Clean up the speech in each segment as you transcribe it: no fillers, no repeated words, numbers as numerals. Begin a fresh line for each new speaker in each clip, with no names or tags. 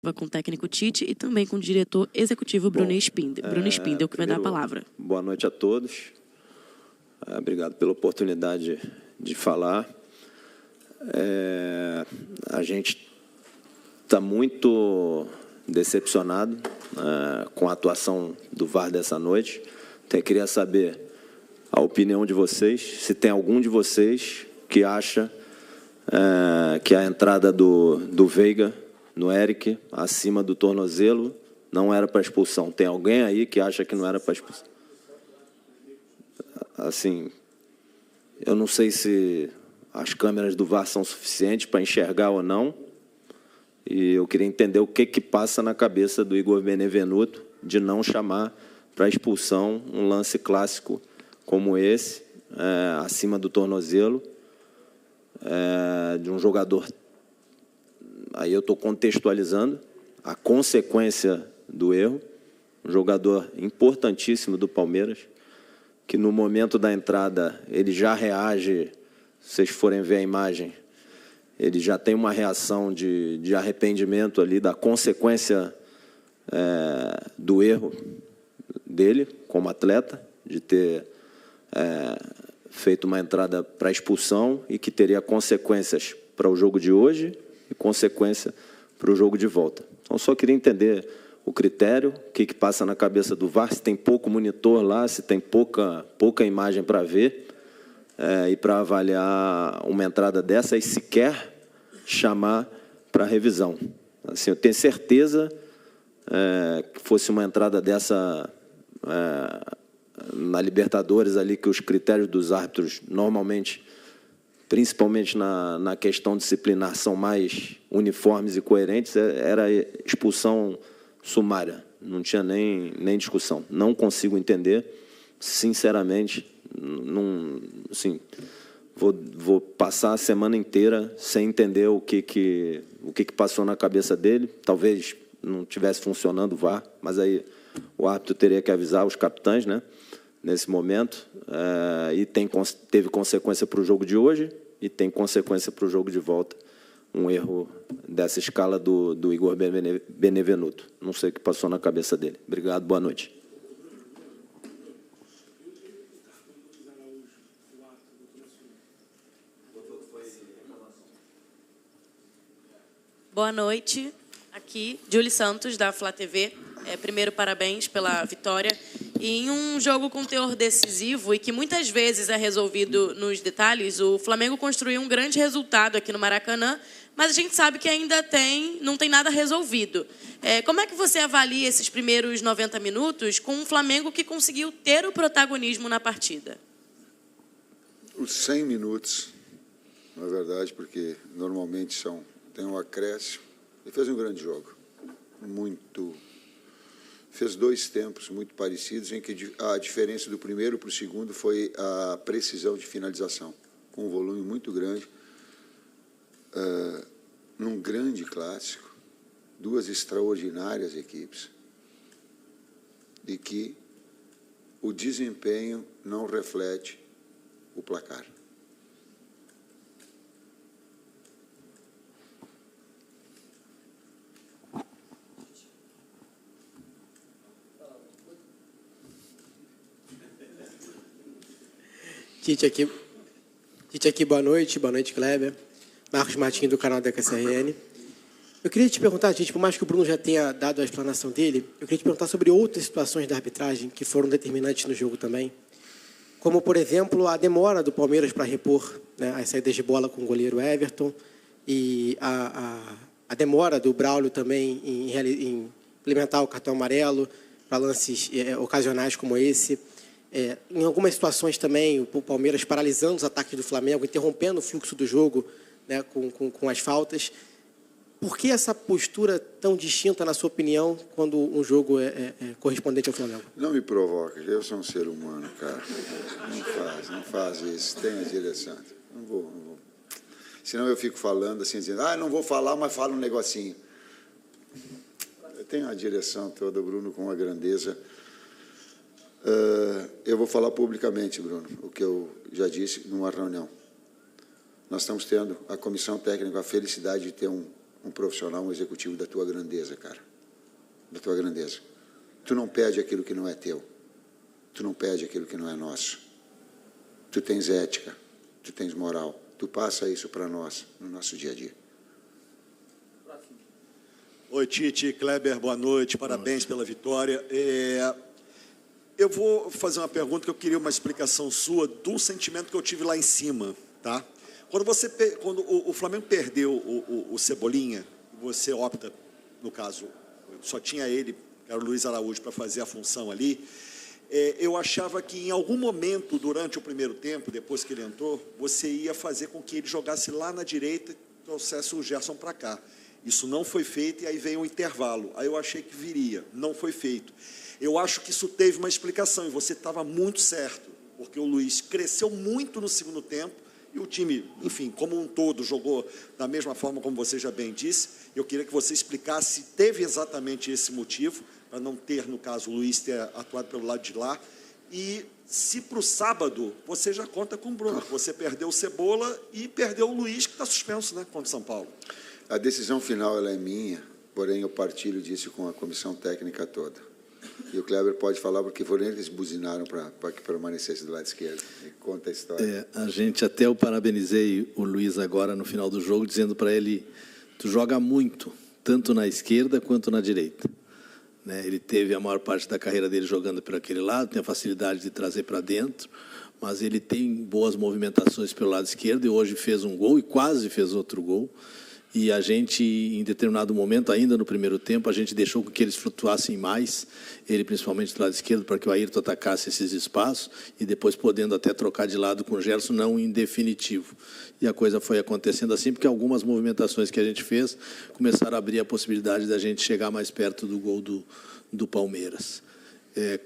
Copa com o técnico Tite e também com o diretor executivo Bruno Spindel, que vai dar a palavra.
Boa noite a todos. Obrigado pela oportunidade de falar. A gente está muito decepcionado com a atuação do VAR dessa noite. Até queria saber a opinião de vocês, se tem algum de vocês que acha que a entrada do Veiga no Eric, acima do tornozelo, não era para expulsão. Tem alguém aí que acha que não era para expulsão? Assim, eu não sei se as câmeras do VAR são suficientes para enxergar ou não, e eu queria entender o que passa na cabeça do Igor Benevenuto de não chamar para expulsão um lance clássico como esse, acima do tornozelo, de um jogador. Aí eu estou contextualizando a consequência do erro, um jogador importantíssimo do Palmeiras, que no momento da entrada ele já reage, se vocês forem ver a imagem, ele já tem uma reação de arrependimento ali da consequência do erro dele como atleta, de ter feito uma entrada para expulsão e que teria consequências para o jogo de hoje e consequência para o jogo de volta. Então, só queria entender o critério, o que passa na cabeça do VAR, se tem pouco monitor lá, se tem pouca imagem para ver, e para avaliar uma entrada dessa e sequer chamar para revisão. Assim, eu tenho certeza que fosse uma entrada dessa na Libertadores, ali, que os critérios dos árbitros normalmente, principalmente na questão disciplinar, são mais uniformes e coerentes, era expulsão sumária, não tinha nem discussão. Não consigo entender, sinceramente, assim, vou passar a semana inteira sem entender o que passou na cabeça dele. Talvez não estivesse funcionando o VAR, mas aí o árbitro teria que avisar os capitães, né, nesse momento, e teve consequência para o jogo de hoje e tem consequência para o jogo de volta. Um erro dessa escala do Igor Benevenuto. Não sei o que passou na cabeça dele. Obrigado, boa noite.
Boa noite, aqui, Julie Santos, da Flá TV. Primeiro, parabéns pela vitória. E em um jogo com teor decisivo e que muitas vezes é resolvido nos detalhes, o Flamengo construiu um grande resultado aqui no Maracanã, mas a gente sabe que ainda não tem nada resolvido. Como é que você avalia esses primeiros 90 minutos com um Flamengo que conseguiu ter o protagonismo na partida?
Os 100 minutos, na verdade, porque normalmente tem um acréscimo. Ele fez um grande jogo, fez dois tempos muito parecidos, em que a diferença do primeiro para o segundo foi a precisão de finalização, com um volume muito grande, num grande clássico, duas extraordinárias equipes, e que o desempenho não reflete o placar.
Tite aqui, boa noite, Kleber. Marcos Martins, do canal da KCRN. Eu queria te perguntar, Tite, por mais que o Bruno já tenha dado a explanação dele, eu queria te perguntar sobre outras situações da arbitragem que foram determinantes no jogo também, como, por exemplo, a demora do Palmeiras para repor, né, as saídas de bola com o goleiro Everton e a demora do Braulio também em implementar o cartão amarelo para lances ocasionais como esse. Em algumas situações também, o Palmeiras paralisando os ataques do Flamengo, interrompendo o fluxo do jogo, né, com as faltas. Por que essa postura tão distinta, na sua opinião, quando um jogo é correspondente ao Flamengo?
Não me provoca, eu sou um ser humano, cara. Não faz isso, tenha direção. Não vou. Senão eu fico falando assim, dizendo, não vou falar, mas falo um negocinho. Eu tenho a direção toda, Bruno, com uma grandeza. Eu vou falar publicamente, Bruno, o que eu já disse numa reunião. Nós estamos tendo, a comissão técnica, a felicidade de ter um um profissional, um executivo da tua grandeza, cara. Da tua grandeza. Tu não pede aquilo que não é teu. Tu não pede aquilo que não é nosso. Tu tens ética, tu tens moral. Tu passa isso para nós, no nosso dia a dia.
Oi, Tite, Kleber, boa noite, parabéns pela vitória. Eu vou fazer uma pergunta que eu queria uma explicação sua do sentimento que eu tive lá em cima, tá? Quando o Flamengo perdeu o Cebolinha, você opta, no caso, só tinha ele, que era o Luiz Araújo, para fazer a função ali, eu achava que em algum momento, durante o primeiro tempo, depois que ele entrou, você ia fazer com que ele jogasse lá na direita e trouxesse o Gerson para cá. Isso não foi feito e aí veio um intervalo. Aí eu achei que viria, não foi feito. Eu acho que isso teve uma explicação e você estava muito certo, porque o Luiz cresceu muito no segundo tempo e o time, enfim, como um todo, jogou da mesma forma como você já bem disse. Eu queria que você explicasse se teve exatamente esse motivo, para não ter, no caso, o Luiz ter atuado pelo lado de lá, e se para o sábado você já conta com o Bruno, você perdeu o Cebola e perdeu o Luiz, que está suspenso, né, contra o São Paulo.
A decisão final ela é minha, porém eu partilho disso com a comissão técnica toda. E o Kleber pode falar, porque foram eles que buzinaram para que permanecesse do lado esquerdo. E conta a história.
A gente até eu parabenizei o Luiz agora no final do jogo, dizendo para ele, tu joga muito, tanto na esquerda quanto na direita. Né? Ele teve a maior parte da carreira dele jogando por aquele lado, tem a facilidade de trazer para dentro, mas ele tem boas movimentações pelo lado esquerdo e hoje fez um gol e quase fez outro gol. E a gente, em determinado momento, ainda no primeiro tempo, a gente deixou que eles flutuassem mais, ele principalmente do lado esquerdo, para que o Ayrton atacasse esses espaços e depois podendo até trocar de lado com o Gerson, não em definitivo. E a coisa foi acontecendo assim, porque algumas movimentações que a gente fez começaram a abrir a possibilidade da gente chegar mais perto do gol do Palmeiras.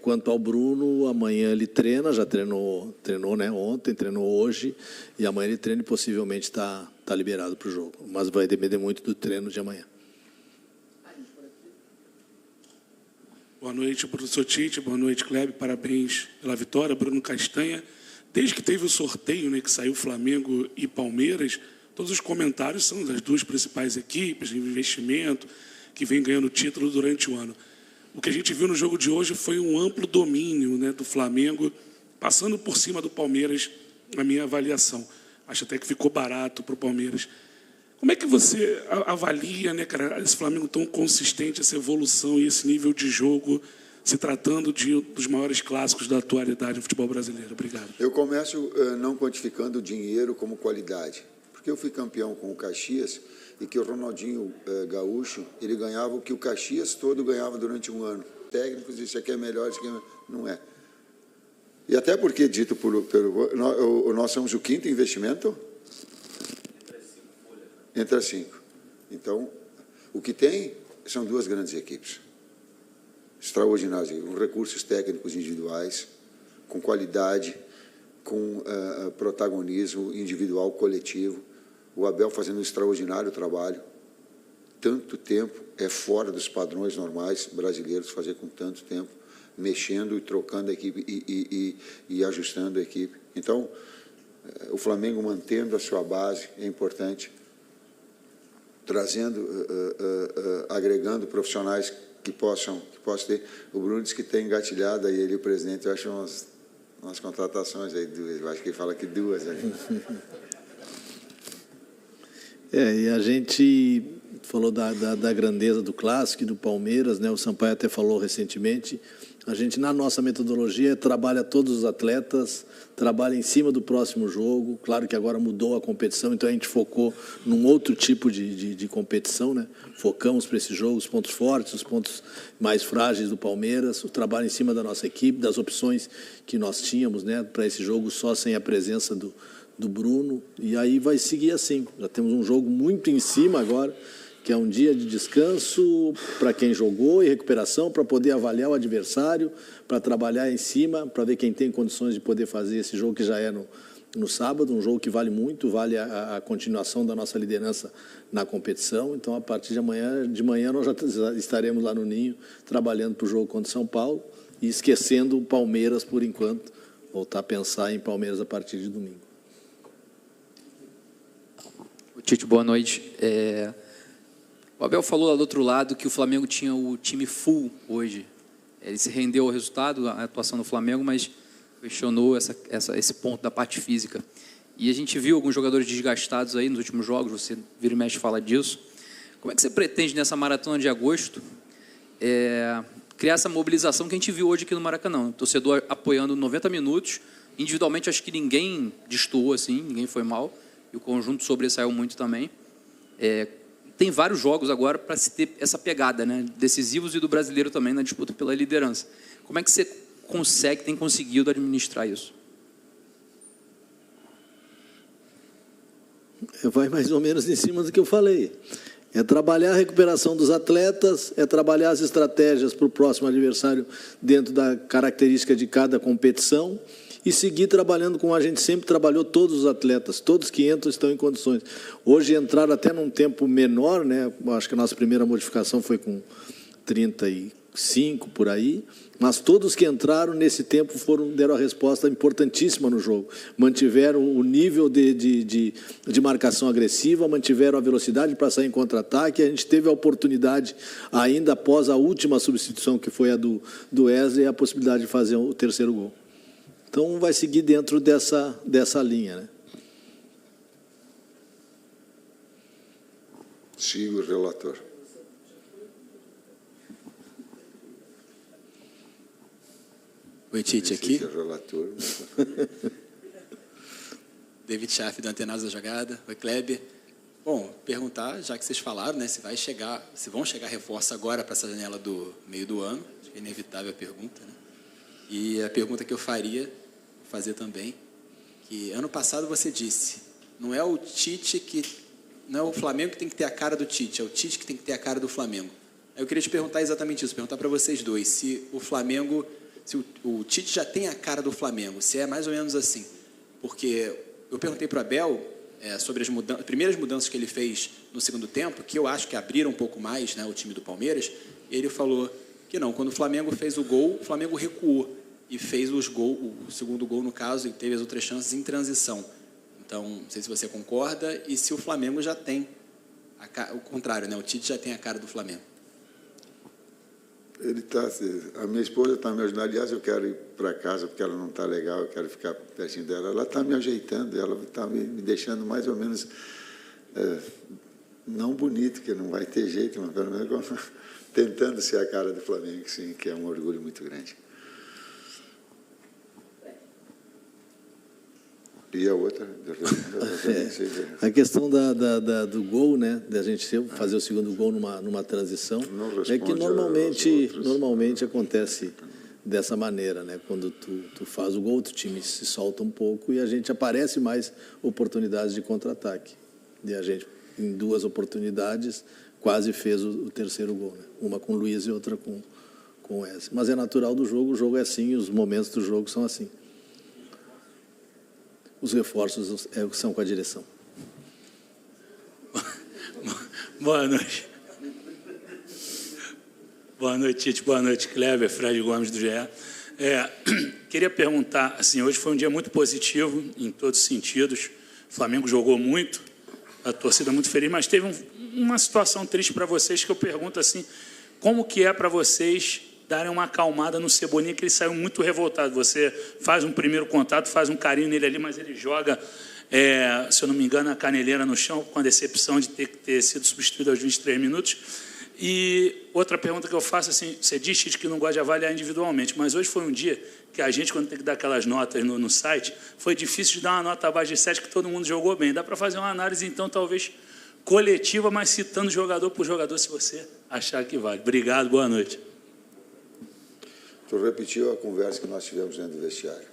Quanto ao Bruno, amanhã ele treina, já treinou, né, ontem, treinou hoje, e amanhã ele treina e possivelmente está liberado para o jogo. Mas vai depender muito do treino de amanhã.
Boa noite, professor Tite, boa noite, Kleber, parabéns pela vitória. Bruno Castanha, desde que teve o sorteio, né, que saiu Flamengo e Palmeiras, todos os comentários são das duas principais equipes de investimento, que vem ganhando título durante o ano. O que a gente viu no jogo de hoje foi um amplo domínio, né, do Flamengo, passando por cima do Palmeiras, na minha avaliação. Acho até que ficou barato para o Palmeiras. Como é que você avalia, né, cara, esse Flamengo tão consistente, essa evolução e esse nível de jogo, se tratando dos maiores clássicos da atualidade do futebol brasileiro? Obrigado.
Eu começo não quantificando o dinheiro como qualidade, porque eu fui campeão com o Caxias e que o Ronaldinho Gaúcho, ele ganhava o que o Caxias todo ganhava durante um ano. Técnicos, isso aqui é melhor, isso aqui não é. E até porque, dito nós somos o quinto investimento? Entre as cinco. Então, o que tem são duas grandes equipes. Extraordinárias, com recursos técnicos individuais, com qualidade, com protagonismo individual, coletivo. O Abel fazendo um extraordinário trabalho. Tanto tempo, é fora dos padrões normais brasileiros fazer com tanto tempo, mexendo e trocando a equipe e ajustando a equipe. Então, o Flamengo mantendo a sua base é importante, trazendo, agregando profissionais que possam ter. O Bruno disse que tem engatilhado aí, ele, o presidente, eu acho umas contratações aí, duas, eu acho que ele fala que duas. Né?
E a gente falou da grandeza do clássico e do Palmeiras, né? O Sampaio até falou recentemente. A gente, na nossa metodologia, trabalha todos os atletas, trabalha em cima do próximo jogo. Claro que agora mudou a competição, então a gente focou num outro tipo de competição, né? Focamos para esse jogo os pontos fortes, os pontos mais frágeis do Palmeiras, o trabalho em cima da nossa equipe, das opções que nós tínhamos, né, para esse jogo só sem a presença do Bruno. E aí vai seguir assim. Já temos um jogo muito em cima agora, que é um dia de descanso para quem jogou e recuperação, para poder avaliar o adversário, para trabalhar em cima, para ver quem tem condições de poder fazer esse jogo que já é no sábado, um jogo que vale muito, vale a continuação da nossa liderança na competição. Então, a partir de manhã nós já estaremos lá no Ninho, trabalhando para o jogo contra o São Paulo e esquecendo o Palmeiras por enquanto, voltar a pensar em Palmeiras a partir de domingo.
Tite, boa noite. O Abel falou lá do outro lado que o Flamengo tinha o time full hoje. Ele se rendeu ao resultado, à atuação do Flamengo, mas questionou esse ponto da parte física. E a gente viu alguns jogadores desgastados aí nos últimos jogos, você vira e mexe fala disso. Como é que você pretende, nessa maratona de agosto, criar essa mobilização que a gente viu hoje aqui no Maracanã? O torcedor apoiando 90 minutos. Individualmente, acho que ninguém destoou assim, ninguém foi mal. E o conjunto sobressaiu muito também. Tem vários jogos agora para se ter essa pegada, né? Decisivos e do brasileiro também na disputa pela liderança. Como é que você tem conseguido administrar isso?
Vai mais ou menos em cima do que eu falei. É trabalhar a recuperação dos atletas, é trabalhar as estratégias para o próximo adversário dentro da característica de cada competição e seguir trabalhando como a gente sempre trabalhou todos os atletas, todos que entram estão em condições. Hoje entraram até num tempo menor, né? Acho que a nossa primeira modificação foi com 35 por aí, mas todos que entraram nesse tempo deram a resposta importantíssima no jogo. Mantiveram o nível de marcação agressiva, mantiveram a velocidade para sair em contra-ataque. A gente teve a oportunidade, ainda após a última substituição, que foi a do Wesley, a possibilidade de fazer o terceiro gol. Então, vai seguir dentro dessa linha, né?
Sigo o relator.
Oi, Tite, aqui.
Relator.
David Schaff, do Antenados da Jogada. Oi, Kleber. Bom, perguntar, já que vocês falaram, né, se vão chegar reforços agora para essa janela do meio do ano. Acho que é inevitável a pergunta, né? E a pergunta que eu faria, vou fazer também, que ano passado você disse, não é o Flamengo que tem que ter a cara do Tite, é o Tite que tem que ter a cara do Flamengo. Eu queria te perguntar exatamente isso, perguntar para vocês dois, se o Tite já tem a cara do Flamengo, se é mais ou menos assim. Porque eu perguntei para o Abel sobre as primeiras mudanças que ele fez no segundo tempo, que eu acho que abriram um pouco mais, né, o time do Palmeiras, e ele falou que não, quando o Flamengo fez o gol, o Flamengo recuou e fez o segundo gol, no caso, e teve as outras chances em transição. Então, não sei se você concorda, e se o Flamengo já tem, o contrário, né, o Tite já tem a cara do Flamengo.
A minha esposa está me ajudando. Aliás, eu quero ir para casa porque ela não está legal, eu quero ficar pertinho dela. Ela está me ajeitando, ela está me deixando mais ou menos, não bonito, que não vai ter jeito, mas pelo menos tentando ser a cara do Flamengo, sim, que é um orgulho muito grande. E a outra?
A questão do gol, né, da gente fazer o segundo gol numa transição, é que normalmente acontece dessa maneira, né? Quando tu faz o gol, o time se solta um pouco e a gente aparece mais oportunidades de contra-ataque. E a gente, em 2 oportunidades, quase fez o terceiro gol, né? Uma com o Luiz e outra com o Wesley. Mas é natural do jogo, o jogo é assim, os momentos do jogo são assim. Os reforços são com a direção.
Boa noite. Boa noite, Tite. Boa noite, Kleber. Fred Gomes, do GE. Queria perguntar, assim, hoje foi um dia muito positivo, em todos os sentidos. O Flamengo jogou muito, a torcida muito feliz, mas teve uma situação triste para vocês, que eu pergunto assim, como que é para vocês darem uma acalmada no Cebolinha, que ele saiu muito revoltado. Você faz um primeiro contato, faz um carinho nele ali, mas ele joga, se eu não me engano, a caneleira no chão, com a decepção de ter sido substituído aos 23 minutos. E outra pergunta que eu faço, assim, você diz, Tite, que não gosta de avaliar individualmente, mas hoje foi um dia que a gente, quando tem que dar aquelas notas no site, foi difícil de dar uma nota abaixo de 7, que todo mundo jogou bem. Dá para fazer uma análise, então, talvez coletiva, mas citando jogador por jogador, se você achar que vale. Obrigado, boa noite.
Tu repetiu a conversa que nós tivemos dentro do vestiário.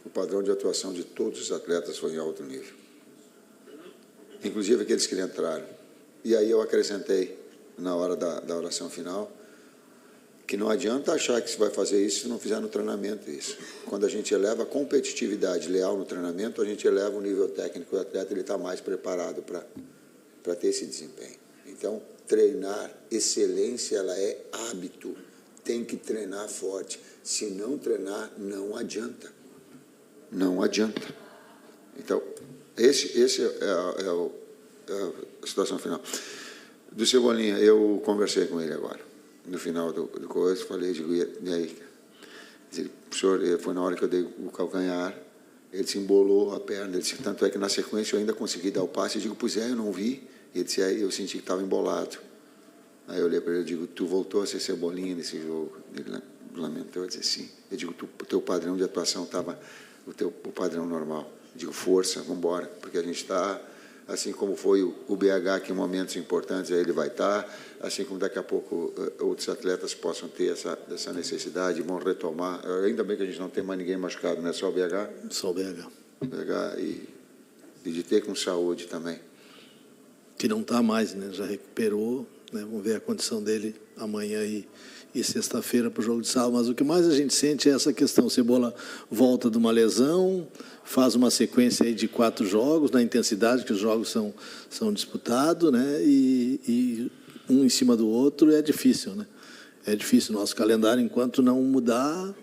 O padrão de atuação de todos os atletas foi em alto nível. Inclusive aqueles que entraram. E aí eu acrescentei, na hora da oração final, que não adianta achar que se vai fazer isso se não fizer no treinamento isso. Quando a gente eleva a competitividade leal no treinamento, a gente eleva o nível técnico do atleta, ele está mais preparado para ter esse desempenho. Então, treinar, excelência, ela é hábito. Tem que treinar forte. Se não treinar, não adianta. Não adianta. Então, esse é a situação final. Do Cebolinha, eu conversei com ele agora. No final do coisa, falei, digo, e aí? Ele, senhor, foi na hora que eu dei o calcanhar, ele se embolou a perna, ele disse, tanto é que na sequência eu ainda consegui dar o passe, eu digo, pois é, eu não vi. Ele disse, aí eu senti que estava embolado. Aí eu olhei para ele e digo, tu voltou a ser Cebolinha nesse jogo? Ele lamentou, eu disse, sim. Eu digo, o teu padrão de atuação estava o padrão normal. Eu digo, força, vamos embora, porque a gente está, assim como foi o BH, que em momentos importantes aí ele vai estar, assim como daqui a pouco outros atletas possam ter essa necessidade, vão retomar. Ainda bem que a gente não tem mais ninguém machucado, não é só o BH?
Só o BH.
BH e de ter com saúde também.
Que não está mais, né? Já recuperou, né? Vamos ver a condição dele amanhã e sexta-feira para o jogo de sábado. Mas o que mais a gente sente é essa questão. O Cebola volta de uma lesão, faz uma sequência aí de 4 jogos, na intensidade que os jogos são disputados, né? E um em cima do outro é difícil, né? É difícil. Nosso calendário, enquanto não mudar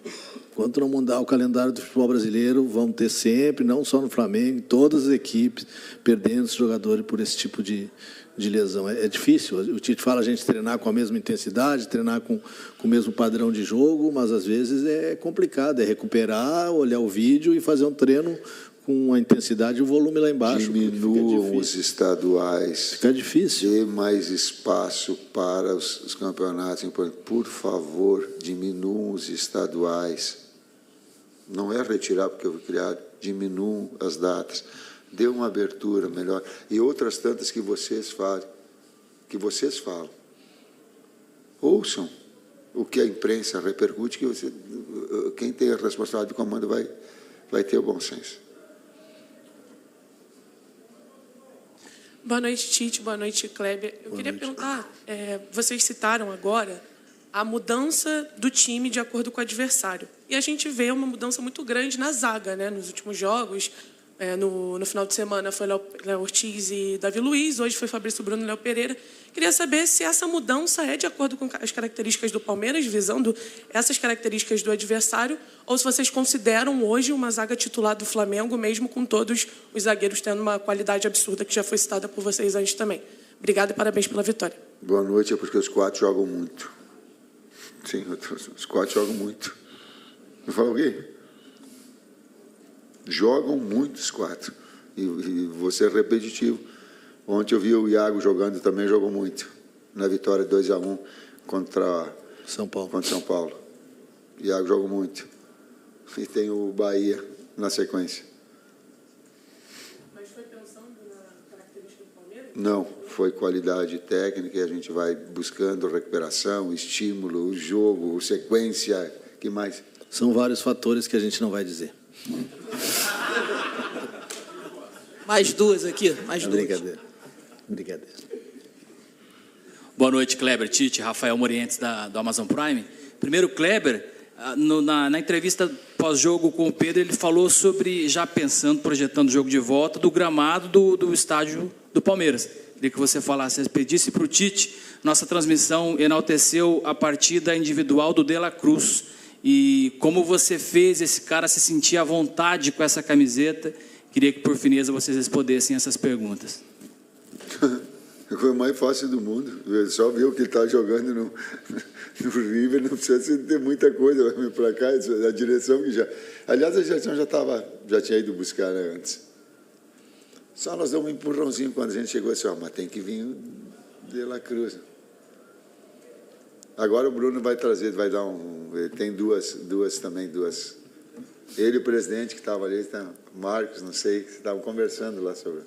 o calendário do futebol brasileiro, vamos ter sempre, não só no Flamengo, todas as equipes perdendo os jogadores por esse tipo de lesão. É difícil. O Tite fala a gente treinar com a mesma intensidade, treinar com o mesmo padrão de jogo, mas às vezes é complicado, é recuperar, olhar o vídeo e fazer um treino com a intensidade e o volume lá embaixo.
Diminuam os estaduais.
Fica difícil.
Dê mais espaço para os campeonatos. Por favor, diminuam os estaduais. Não é retirar porque eu vou criar, diminuam as datas. Dê uma abertura melhor. E outras tantas que vocês falam. Ouçam o que a imprensa repercute, que quem tem a responsabilidade do comando vai ter o bom senso.
Boa noite, Tite. Boa noite, Kleber. Eu queria perguntar, vocês citaram agora a mudança do time de acordo com o adversário. E a gente vê uma mudança muito grande na zaga, né? Nos últimos jogos. No final de semana foi Léo Ortiz e Davi Luiz, hoje foi Fabrício Bruno e Léo Pereira. Queria saber se essa mudança é de acordo com as características do Palmeiras, visando essas características do adversário, ou se vocês consideram hoje uma zaga titular do Flamengo, mesmo com todos os zagueiros tendo uma qualidade absurda que já foi citada por vocês antes também. Obrigada e parabéns pela vitória.
Boa noite, é porque os 4 jogam muito. Sim, os 4 jogam muito. Não fala o quê? Jogam muito os 4. E você é repetitivo. Ontem eu vi o Iago jogando, também jogou muito. Na vitória 2-1 contra
São Paulo.
O Iago jogou muito. E tem o Bahia na sequência.
Mas foi pensando na característica do Palmeiras?
Não, foi qualidade técnica e a gente vai buscando recuperação, estímulo, o jogo, sequência, que mais?
São vários fatores que a gente não vai dizer.
Mais 2 aqui, mais 2.
Brincadeira.
Boa noite, Kleber, Tite, Rafael Morientes do Amazon Prime. Primeiro, Kleber, na entrevista pós-jogo com o Pedro, ele falou sobre, já pensando, projetando o jogo de volta, do gramado do estádio do Palmeiras. Queria que você falasse, pedisse para o Tite, nossa transmissão enalteceu a partida individual do De La Cruz. E como você fez esse cara se sentir à vontade com essa camiseta? Queria que, por fineza, vocês respondessem essas perguntas.
Foi o mais fácil do mundo. Só ver o que ele está jogando no River, não precisa ter muita coisa para cá, a direção que já... Aliás, a direção já tinha ido buscar, né, antes. Só nós damos um empurrãozinho quando a gente chegou assim, mas tem que vir o De La Cruz. Agora o Bruno vai trazer, vai dar tem duas. Ele e o presidente que estava ali, Marcos, não sei, que estavam conversando lá sobre.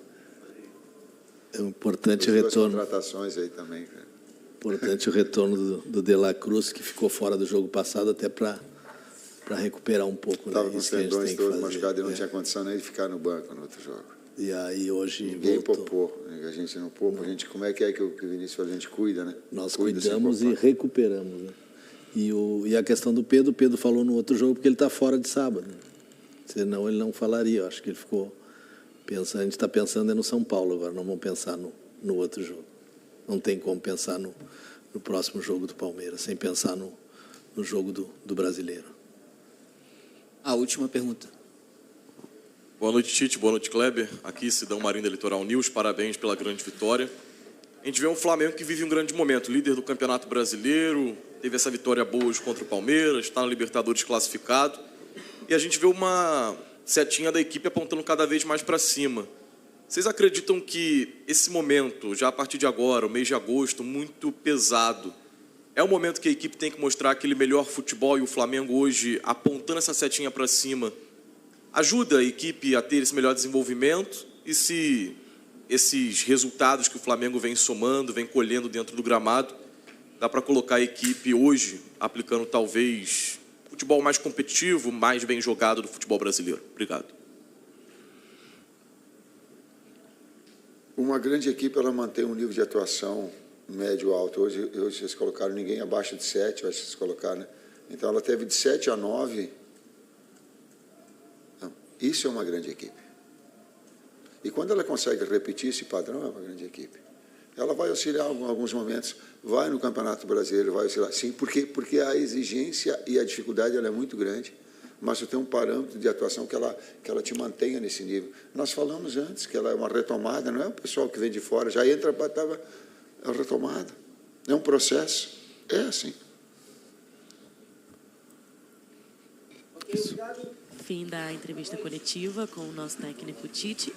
É um importante retorno.
Contratações aí também, cara.
Importante o retorno do De La Cruz, que ficou fora do jogo passado, até para recuperar um pouco.
Estava com os tendões todos machucados, ele não tinha condição nem de ficar no banco no outro jogo.
E aí hoje
ninguém poupou, a gente não poupa, como é que o Vinícius falou, a gente cuida, né?
Nós cuidamos e recuperamos, né? E a questão do Pedro, o Pedro falou no outro jogo porque ele está fora de sábado, né? Senão ele não falaria, eu acho que ele ficou pensando, a gente está pensando no São Paulo agora, não vamos pensar no outro jogo. Não tem como pensar no próximo jogo do Palmeiras, sem pensar no jogo do Brasileiro.
A última pergunta.
Boa noite, Tite. Boa noite, Kleber. Aqui, Sidão Marinho da Litoral News. Parabéns pela grande vitória. A gente vê um Flamengo que vive um grande momento, líder do Campeonato Brasileiro, teve essa vitória boa hoje contra o Palmeiras, está na Libertadores classificado. E a gente vê uma setinha da equipe apontando cada vez mais para cima. Vocês acreditam que esse momento, já a partir de agora, o mês de agosto, muito pesado, é o momento que a equipe tem que mostrar aquele melhor futebol e o Flamengo hoje, apontando essa setinha para cima, ajuda a equipe a ter esse melhor desenvolvimento? E se esses resultados que o Flamengo vem somando, vem colhendo dentro do gramado, dá para colocar a equipe hoje aplicando talvez futebol mais competitivo, mais bem jogado do futebol brasileiro? Obrigado.
Uma grande equipe, ela mantém um nível de atuação médio alto. Hoje vocês colocaram ninguém abaixo de 7, eu acho que vocês colocaram, né? Então ela teve de 7 a 9. Não, isso é uma grande equipe. E quando ela consegue repetir esse padrão, é uma grande equipe. Ela vai auxiliar em alguns momentos, vai no Campeonato Brasileiro, vai auxiliar. Sim, porque a exigência e a dificuldade ela é muito grande, mas você tem um parâmetro de atuação que ela te mantenha nesse nível. Nós falamos antes que ela é uma retomada, não é o pessoal que vem de fora, já entra para a retomada. É um processo. É assim.
Fim da entrevista coletiva com o nosso técnico Tite.